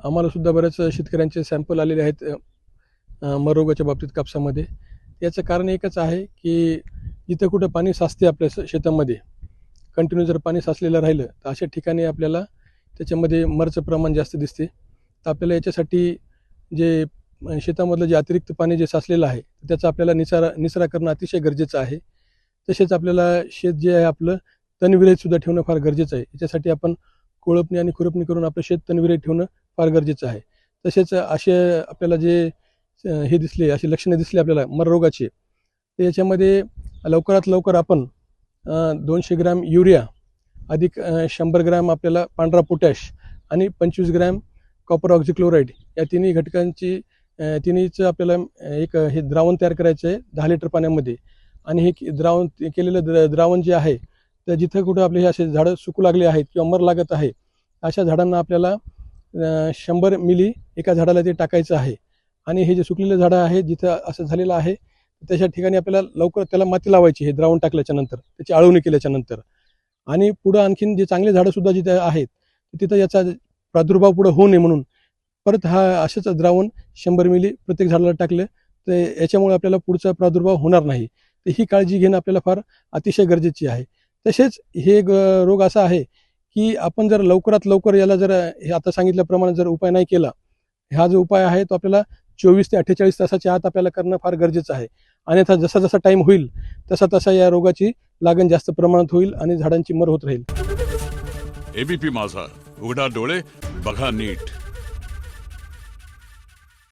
आम्हाला सुद्धा बऱ्याच शेतकऱ्यांचे सॅम्पल आलेले आहेत मर रोगाच्या बाबतीत कापसामध्ये. याचं कारण एकच आहे की जिथं कुठं पाणी साचते आपल्या शेतामध्ये, कंटिन्यू जर पाणी साचलेलं राहिलं तर अशा ठिकाणी आपल्याला त्याच्यामध्ये मरचं प्रमाण जास्त दिसते. तर आपल्याला याच्यासाठी जे शेतामधलं जे अतिरिक्त पाणी जे साचलेलं आहे त्याचा आपल्याला निचरा करणं अतिशय गरजेचं आहे. तसेच आपल्याला शेत जे आहे आपलं तणविरहित सुद्धा ठेवणं फार गरजेचं आहे. याच्यासाठी आपण कोळपणी आणि खुरपणी करून आपलं शेत तणविरहित ठेवणं फार गरजेचं आहे. तसेच असे आपल्याला जे हे दिसले, अशी लक्षणे दिसली आपल्याला मर रोगाची, तर याच्यामध्ये लवकरात लवकर आपण 200 ग्रॅम युरिया अधिक 100 ग्रॅम आपल्याला पांढरा पोटॅश आणि 25 ग्रॅम कॉपर ऑक्झिक्लोराईड या तिन्ही घटकांची तिन्हीचं आपल्याला एक हे द्रावण तयार करायचं आहे 10 लिटर पाण्यामध्ये. आणि हे द्रावण केलेलं द्रावण जे आहे तर जिथं कुठं आपले हे असे झाडं सुकू लागले आहेत किंवा मर लागत आहे अशा झाडांना आपल्याला 100 मिली एका झाडाला ते टाकायचं आहे. आणि हे जे सुकलेले झाडं आहेत जिथं असं झालेलं आहे त्याच्या ठिकाणी आपल्याला लवकर त्याला माती लावायची हे द्रावण टाकल्याच्या नंतर, त्याची आळवणी केल्याच्या नंतर. आणि पुढं आणखीन जे चांगले झाडं सुद्धा जिथे आहेत तिथं याचा प्रादुर्भाव पुढं होऊ नये म्हणून परत हा असेच द्रावण 100 मिली प्रत्येक झाडाला टाकलं तर याच्यामुळे आपल्याला पुढचा प्रादुर्भाव होणार नाही. तर ही काळजी घेणं आपल्याला फार अतिशय गरजेची आहे. तसेच हे रोग असा आहे की आपण जर लवकरात लवकर याला जर हे आता सांगितल्याप्रमाणे जर उपाय नाही केला, हा जो उपाय आहे तो आपल्याला 24 ते 48 तासाच्या आत आपल्याला करणं फार गरजेचं आहे. अन्यथा जसा जसा टाईम होईल तसा तसा या रोगाची लागण जास्त प्रमाणात होईल आणि झाडांची मर होत राहील. एबीपी माझा, उघडा डोळे बघा नीट.